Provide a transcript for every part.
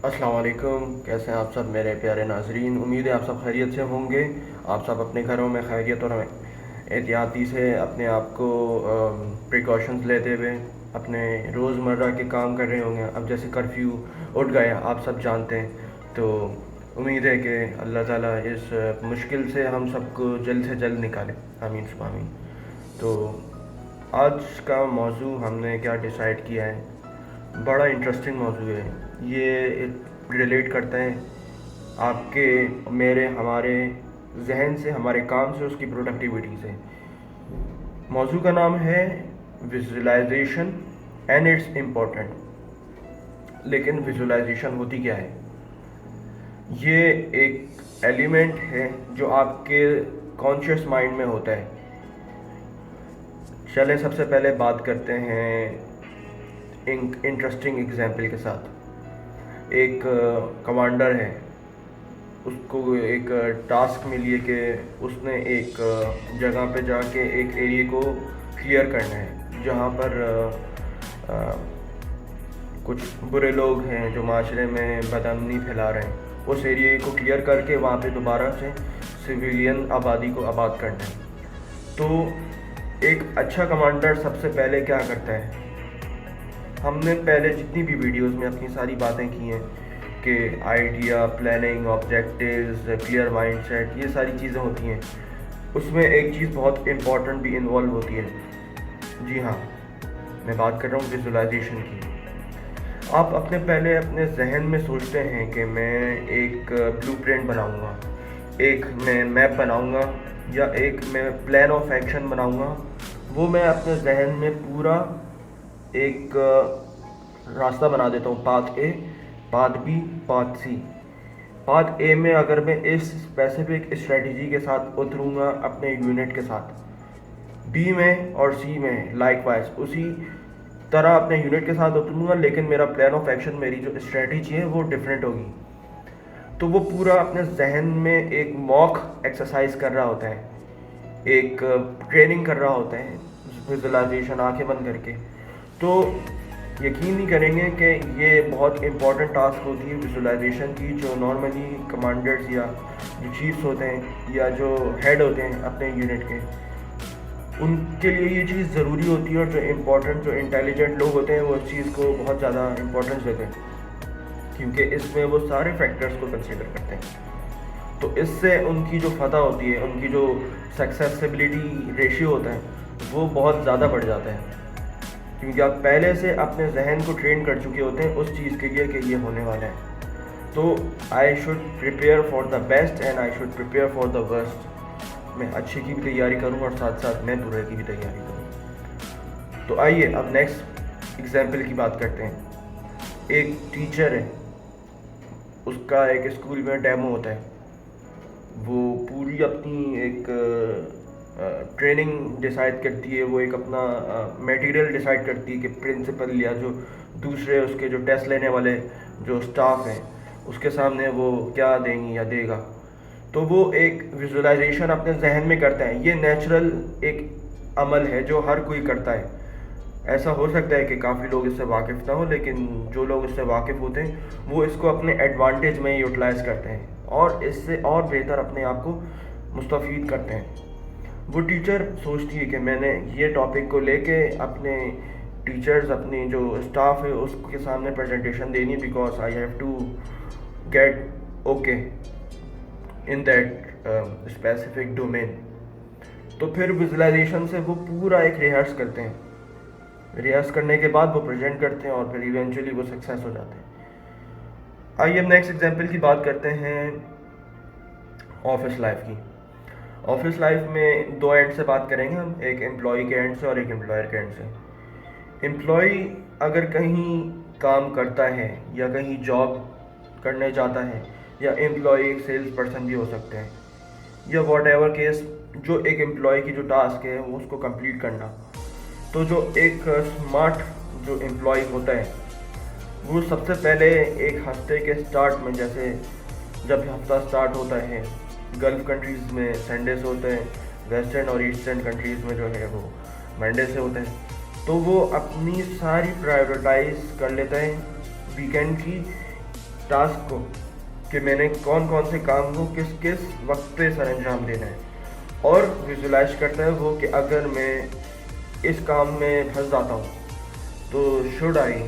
अस्सलाम वालेकुम। कैसे हैं आप सब मेरे प्यारे नाजरीन। उम्मीद है आप सब खैरियत से होंगे। आप सब अपने घरों में खैरियत और एहतियाती से अपने आप को प्रिकॉशंस लेते हुए अपने रोज़मर्रा के काम कर रहे होंगे। अब जैसे कर्फ्यू उठ गया, आप सब जानते हैं, तो उम्मीद है कि अल्लाह ताला इस मुश्किल से हम सबको जल्द से जल्द निकाले। आमीन सुबह आमीन। तो आज का मौजू हमने क्या डिसाइड किया है, बड़ा इंटरेस्टिंग मौजू है। ये रिलेट करते हैं आपके, मेरे, हमारे जहन से, हमारे काम से, उसकी प्रोडक्टिविटी से। मौजू का नाम है विजुअलाइजेशन एंड इट्स इम्पोर्टेंट। लेकिन विजुअलाइजेशन होती क्या है? ये एक एलिमेंट है जो आपके कॉन्शियस माइंड में होता है। चलें सबसे पहले बात करते हैं एक इंटरेस्टिंग एग्जाम्पल के साथ। एक कमांडर है, उसको एक टास्क मिली है कि उसने एक जगह पे जाके एक एरिया को क्लियर करना है जहाँ पर कुछ बुरे लोग हैं जो माशरे में बदअमनी फैला रहे हैं। उस एरिया को क्लियर करके वहाँ पे दोबारा से सिविलियन आबादी को आबाद करना है। तो एक अच्छा कमांडर सबसे पहले क्या करता है? हमने पहले जितनी भी वीडियोस में अपनी सारी बातें की हैं कि idea, planning, objectives, clear mindset, ये सारी चीज़ें होती हैं। उसमें एक चीज़ बहुत इम्पॉर्टेंट भी इन्वॉल्व होती है। जी हाँ, मैं बात कर रहा हूँ विजुअलाइजेशन की। आप पहले अपने जहन में सोचते हैं कि मैं एक ब्लूप्रिंट बनाऊँगा, एक मैं मैप बनाऊँगा, या एक मैं प्लान ऑफ एक्शन बनाऊँगा। वो मैं अपने जहन में पूरा एक रास्ता बना देता हूँ, path A, path B, path C. Path A में अगर मैं इस स्पेसिफिक स्ट्रेटजी के साथ उतरूँगा अपने यूनिट के साथ, बी में और सी में लाइकवाइज उसी तरह अपने यूनिट के साथ उतरूँगा, लेकिन मेरा प्लान ऑफ एक्शन, मेरी जो स्ट्रेटजी है वो डिफरेंट होगी। तो वो पूरा अपने जहन में एक मॉक एक्सरसाइज कर रहा होता है, एक ट्रेनिंग कर रहा होता है विजुअलाइजेशन, आंखें बंद करके। तो यकीन नहीं करेंगे कि ये बहुत इंपॉर्टेंट टास्क होती है विजुअलाइजेशन की, जो नॉर्मली कमांडर्स या जो चीफ्स होते हैं या जो हेड होते हैं अपने यूनिट के, उनके लिए ये चीज़ ज़रूरी होती है। और जो इम्पोर्टेंट, जो इंटेलिजेंट लोग होते हैं वो इस चीज़ को बहुत ज़्यादा इंपॉर्टेंस देते हैं, क्योंकि इसमें वो सारे फैक्टर्स को कंसीडर करते हैं। तो इससे उनकी जो फतह होती है, उनकी जो सक्सेसिबिलिटी रेशियो होता है, वो बहुत ज़्यादा बढ़ जाता है, क्योंकि आप पहले से अपने जहन को ट्रेन कर चुके होते हैं उस चीज़ के लिए कि ये होने वाला है। तो I should prepare for the best and I should prepare for the worst. मैं अच्छे की भी तैयारी करूँ और साथ साथ मैं बुरे की भी तैयारी करूँ। तो आइए अब नेक्स्ट एग्जाम्पल की बात करते हैं। एक टीचर है, उसका एक स्कूल में डेमो होता है। वो पूरी अपनी एक ट्रेनिंग डिसाइड करती है, वो एक अपना मटेरियल डिसाइड करती है कि प्रिंसिपल या जो दूसरे उसके जो टेस्ट लेने वाले जो स्टाफ हैं उसके सामने वो क्या देंगी या देगा। तो वो एक विजुअलाइजेशन अपने जहन में करता है। ये नेचुरल एक अमल है जो हर कोई करता है। ऐसा हो सकता है कि काफ़ी लोग इससे वाकिफ़ ना हो, लेकिन जो लोग इससे वाकिफ़ होते हैं वो इसको अपने एडवांटेज में यूटिलाइज़ करते हैं और इससे और बेहतर अपने आप को मुस्तफ़ीद करते हैं। वो टीचर सोचती है कि मैंने ये टॉपिक को लेके अपने टीचर्स, अपनी जो स्टाफ है उसके सामने प्रेजेंटेशन देनी, because I have to get okay in that specific domain. तो फिर विजुअलाइजेशन से वो पूरा एक रिहर्स करते हैं। रिहर्स करने के बाद वो प्रेजेंट करते हैं और फिर इवेंचुअली वो सक्सेस हो जाते हैं। आइए अब नेक्स्ट एग्जांपल की बात करते हैं ऑफिस लाइफ की। ऑफिस लाइफ में दो एंड से बात करेंगे हम, एक एम्प्लॉय के एंड से और एक एम्प्लॉयर के एंड से। एम्प्लॉय अगर कहीं काम करता है या कहीं जॉब करने जाता है, या एम्प्लॉय एक सेल्स पर्सन भी हो सकते हैं, या वॉट एवर केस, जो एक एम्प्लॉय की जो टास्क है वो उसको कंप्लीट करना। तो जो एक स्मार्ट जो एम्प्लॉय होता है वो सबसे पहले एक हफ्ते के स्टार्ट में, जैसे जब हफ्ता स्टार्ट होता है, गल्फ़ कंट्रीज़ में संडे से होते हैं, वेस्टर्न और ईस्टर्न कंट्रीज़ में जो है वो मंडे से होते हैं। तो वो अपनी सारी प्रायोरिटाइज कर लेते हैं वीकेंड की टास्क को कि मैंने कौन कौन से काम को किस किस वक्त पे सर अंजाम देना है, और विजुलाइज करता है वो कि अगर मैं इस काम में फंस जाता हूँ तो should I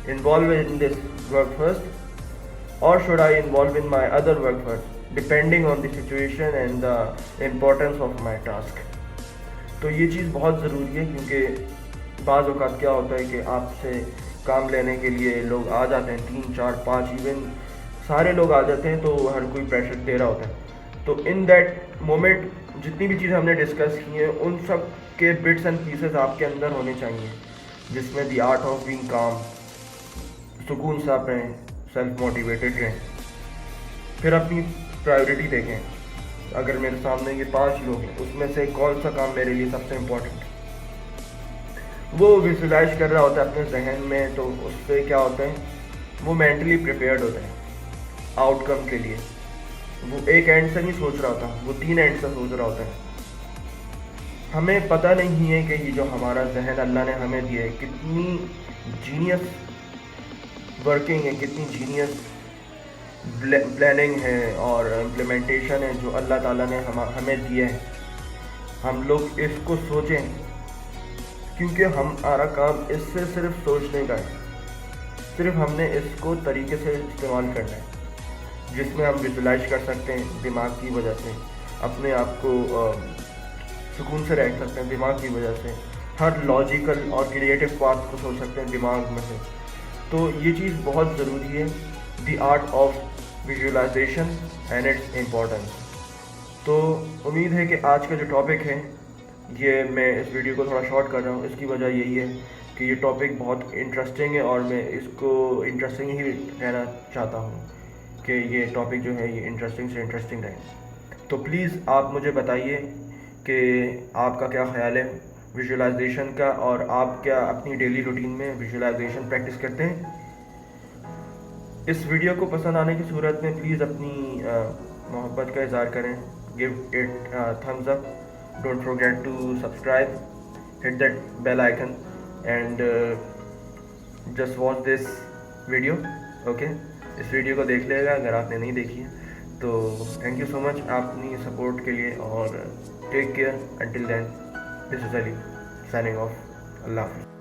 involve in this work first और should I involve in my other work first, depending on the situation and the importance of my task. तो ये चीज़ बहुत ज़रूरी है, क्योंकि बाज़ औक़ात क्या होता है कि आपसे काम लेने के लिए लोग आ जाते हैं, 3 4 5 इवन सारे लोग आ जाते हैं, तो हर कोई प्रेशर दे रहा होता है। तो इन दैट मोमेंट जितनी भी चीज़ें हमने डिस्कस की हैं उन सब के बिट्स एंड पीसेस आपके अंदर होने चाहिए, जिसमें द आर्ट ऑफ बीइंग काम, सुकून से आप रहें, सेल्फ मोटिवेटेड रहें। फिर अपनी प्रायोरिटी देखें, अगर मेरे सामने ये 5 लोग हैं उसमें से कौन सा काम मेरे लिए सबसे इम्पोर्टेंट है, वो विजुलाइज कर रहा होता है अपने जहन में। तो उससे क्या होता है, वो मेंटली प्रिपेयर्ड होता है आउटकम के लिए। वो एक एंड से नहीं सोच रहा होता, वो 3 एंड से सोच रहा होता है। हमें पता नहीं है कि ये जो हमारा जहन अल्लाह ने हमें दिया है कितनी जीनियस वर्किंग है, कितनी जीनियस प्लानिंग है और इम्प्लीमेंटेशन है जो अल्लाह ताला ने हमें दिया है। हम लोग इसको सोचें, क्योंकि हमारा काम इससे सिर्फ सोचने का है, सिर्फ हमने इसको तरीके से इस्तेमाल करना है जिसमें हम विजुलाइज कर सकते हैं दिमाग की वजह से, अपने आप को सुकून से रह सकते हैं दिमाग की वजह से, हर लॉजिकल और क्रिएटिव पाथ को सोच सकते हैं दिमाग में से। तो ये चीज़ बहुत ज़रूरी है, the art of visualization and its importance. तो उम्मीद है कि आज का जो टॉपिक है, ये मैं इस वीडियो को थोड़ा शॉर्ट कर रहा हूँ, इसकी वजह यही है कि ये टॉपिक बहुत इंटरेस्टिंग है और मैं इसको इंटरेस्टिंग ही रहना चाहता हूँ कि ये टॉपिक जो है ये इंटरेस्टिंग से इंटरेस्टिंग रहे। तो प्लीज़ आप मुझे बताइए कि आपका क्या ख्याल है विजुअलाइजेशन का, और आप क्या अपनी डेली रूटीन में विजुअलाइजेशन प्रैक्टिस करते हैं। इस वीडियो को पसंद आने की सूरत में प्लीज़ अपनी मोहब्बत का इज़हार करें, give it thumbs up, don't forget to subscribe, hit that bell icon and just watch this video. Okay, इस वीडियो को देख लेगा अगर आपने नहीं देखी है तो। थैंक यू सो मच अपनी सपोर्ट के लिए, और take care until then, this is Ali signing off. अल्लाह हाफ़िज़।